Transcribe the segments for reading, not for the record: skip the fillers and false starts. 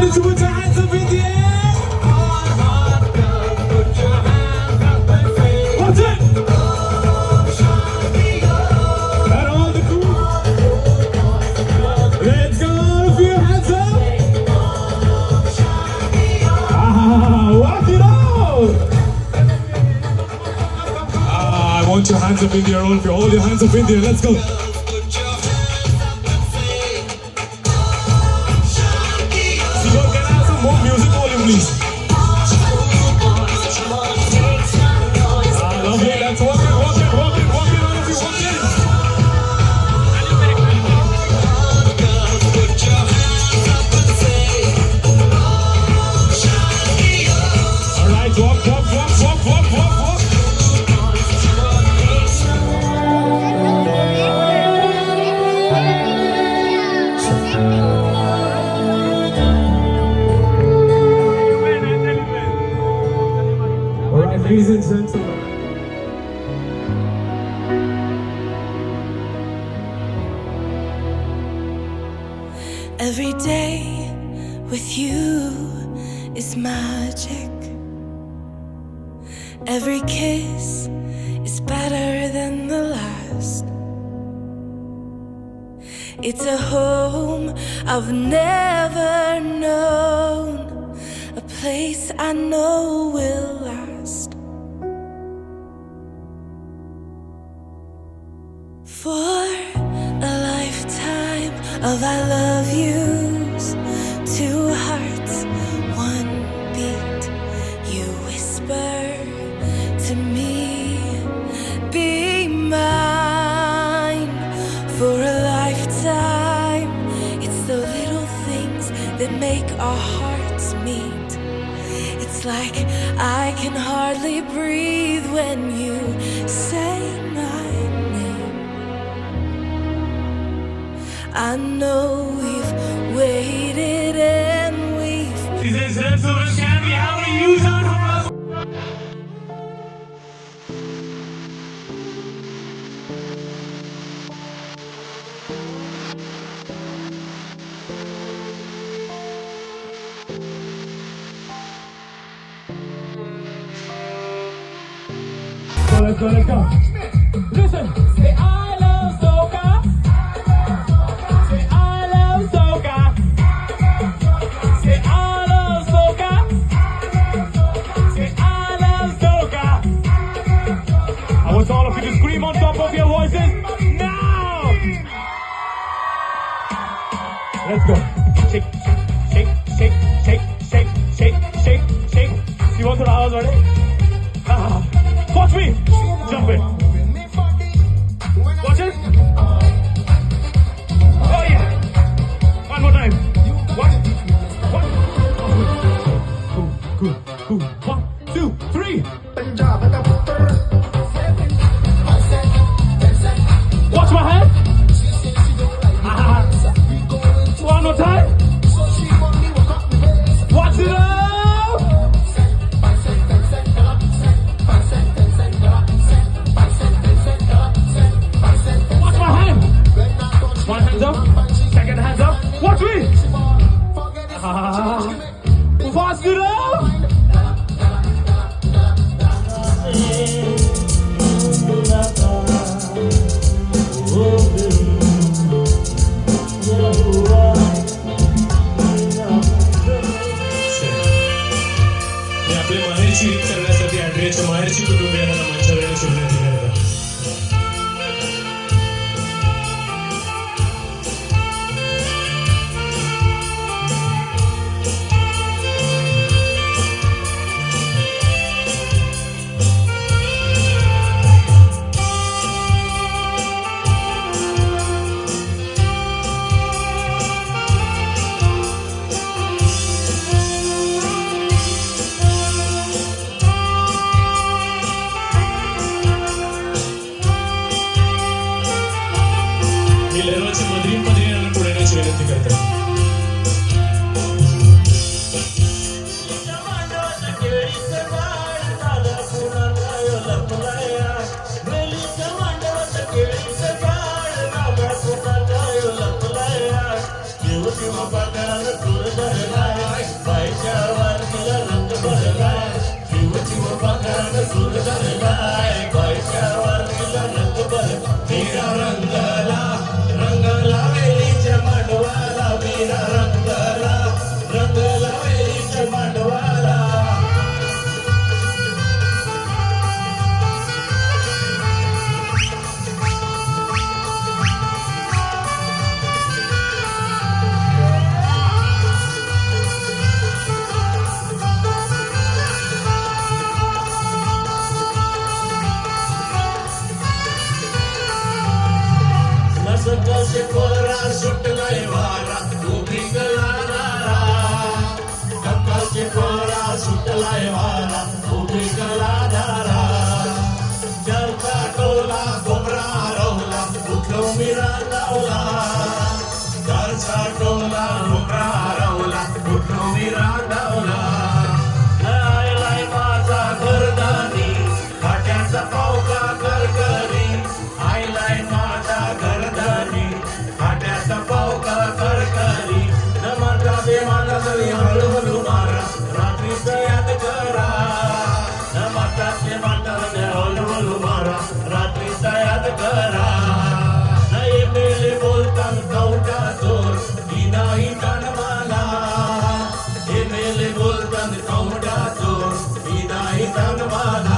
want you to put your hands up in the air. All heart girls, put your hands up and say, what's it? And all the crew. Let's go, all of you, hands up. Walk it out. I want your hands up in the air, all of you. Hold your hands up in the air. Let's go. More music volume, please. Lovely. Let's walk it, walk it, walk it, walk it, all of you, walk it. All right, walk, walk, walk, walk, walk, walk, walk. Ladies and gentlemen, every day with you is magic. Every kiss is better than the last. It's a home I've never known, a place I know will last. For a lifetime of I love yous, two hearts, one beat. You whisper to me, be mine. For a lifetime, it's the little things that make our hearts meet. It's like I can hardly breathe when you say my name. I know we've waited and we've. Ladies and gentlemen, can we have a huge round of applause? Let's go, let's go. Listen, say I love soca. Say I love soca. Say I love soca. Say I love soca. I want all of you to scream on top of your voices now. Let's go. Shake, shake, shake, shake, shake, shake, shake, shake. You want to hours already? Watch me. Jump in. Watch it. Oh yeah. One more time. One. Cool. 1, 2, 3. Watch my hand. One more time. Watch it out. One hands up, second hands up. Watch me. Fast it up. आपल्या माहेरची रीत करण्यासाठी अँड्रियाच्या माहेरची कुटुंबियांना मंचावर शिवण्यात येणार होता. लहरोची मधुरीम पदवीने पुढे येण्याची विनंती करतात. कोरा सुटलाय वारा उभी कलादारा कक्काचे कोरा सुटलाय वारा उभी कलादारा चलता टोला कोबरा रवला उठलो मिरा लावला चलता टोला कोबरा रवला उठलो मिरा लावला आयलाय माझा घरदानी फाट्याचा पावका करकरी आयलाय माझा घरदानी फाट्याचा पावका करकरी न माता देवाला तरी हळूहळू मारा रात्रीच याद करा न माता देवाला हळूहळू मारा रात्रीच याद करा नाही मेले बोलतान कवटा चोर ही नाही तानमाला हे मेले बोलतान कवटा चोर ही नाही तानमाला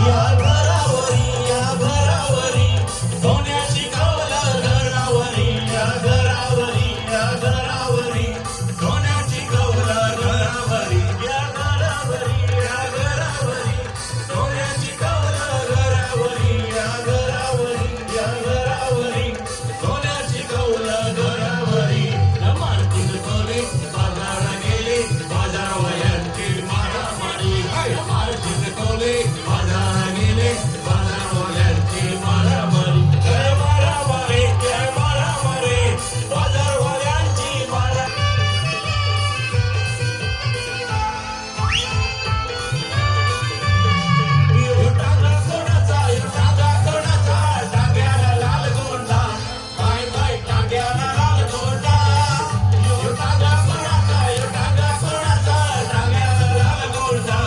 या घरावरी सोन्याची कौल घरावरी या घरावरी सोन्याची कौल घरावरी या घरावरी सोन्याची कौल घरावरी या घरावरी सोन्याची कौल घरावरी न मारतीन कोले बाजारा गेले बाजारवाल्यांची मारामारी मारतीन कोले बाजारा गेले बाजारवाल्यांची मारामारी जय मारामारी बाजारवाल्यांची मारा युटागा कोणाचा टांग्याला लाल गोंडा बाय बाय टांग्याला लाल गोंडा युटागा कोणाचा टांग्याला लाल गोंडा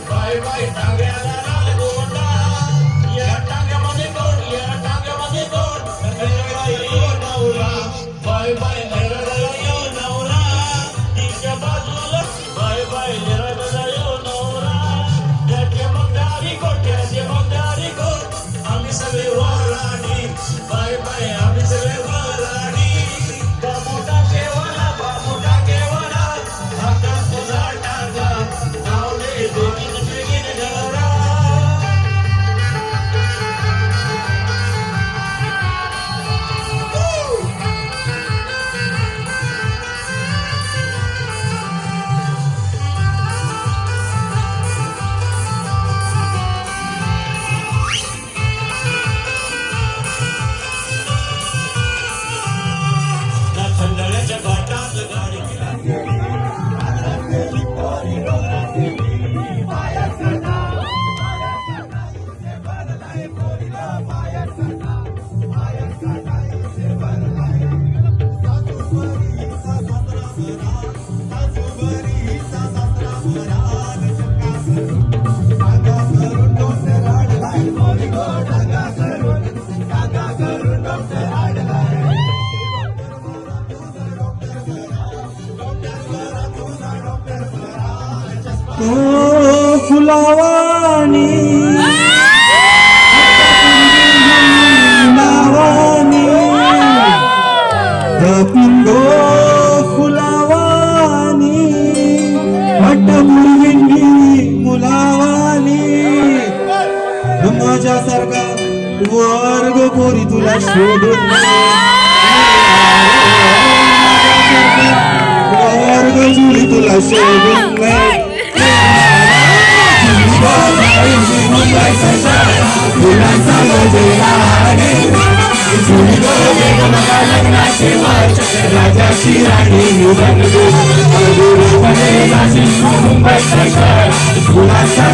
बाय बाय टांग्याला लाल गोंडा या टांग्यामध्ये कोण निरगळा नवरा बाय बाय निरगळा नवरा तिच्या बाजूला बाय बाय निरगळा नवरा त्याचे मगदारी कोण आम्ही सगळे वराडी बाय बाय आम्ही सगळे वराडी बाबूटा केवला हातात तुझा टाका नावले बेगीन घरा ना खंडाळ्याच्या घाटात गाडी फुलावानी नावानी पिंगो फुलावानी हट मुलगी मुलावानी माझ्यासारखा वर्ग पोरी तुला शोधून वर्ग जुळी तुला शोधून राजाची राणी फुलाचा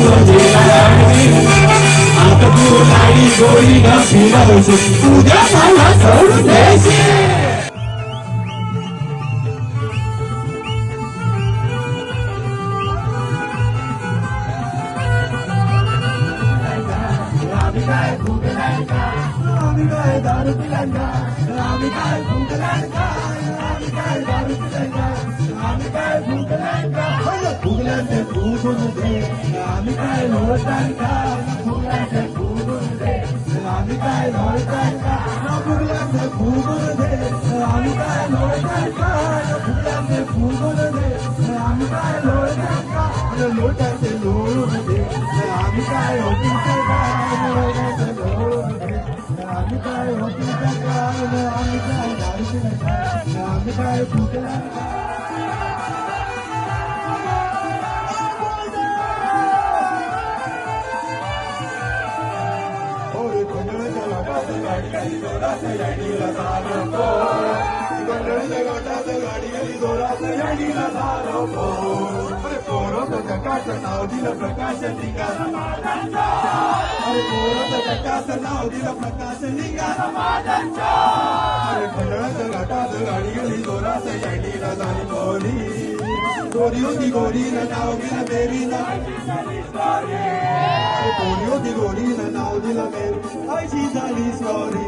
आता तू लाडी गोळी न फिरवशी उद्या मला सोडून देशील दारू पिलांगा आम्ही काय भुंकलांगा आम्ही काय दारू पिलांगा आम्ही काय भुकल्यांका भुकल्यांचे फुगून दे आम्ही काय लोटांका भुकल्यांचे फुगून दे आम्ही काय लोटांका भुकल्यांचे फुगून दे आम्ही काय लोटांका भुकल्यांचे फुगून दे आम्ही काय लोटांका लोटांचे लोळून दे आम्ही काय होतीचे काय लोटांचे लोळून दे आम्ही काय होतीचे काय आम्ही काय नाहीचे काय आम्ही काय भुकल्यांका गाडी गाडी जोरात गाडीला चालवतो गंडळीच्या गाठात गाडी गाडी जोरात गाडीला चालवतो अरे पोरं जगाचं नाव दिलं प्रकाश लिंगा समाजांचा अरे पोरं जगाचं नाव दिलं प्रकाश लिंगा समाजांचा अरे गंडळीच्या गाठात गाडी गाडी जोरात गाडीला झाली गोरी होती गोरीनं नाव दिलं बेरीला गोरी होती गोरीनं नाव दिलं बेरी आईची झाली सॉरी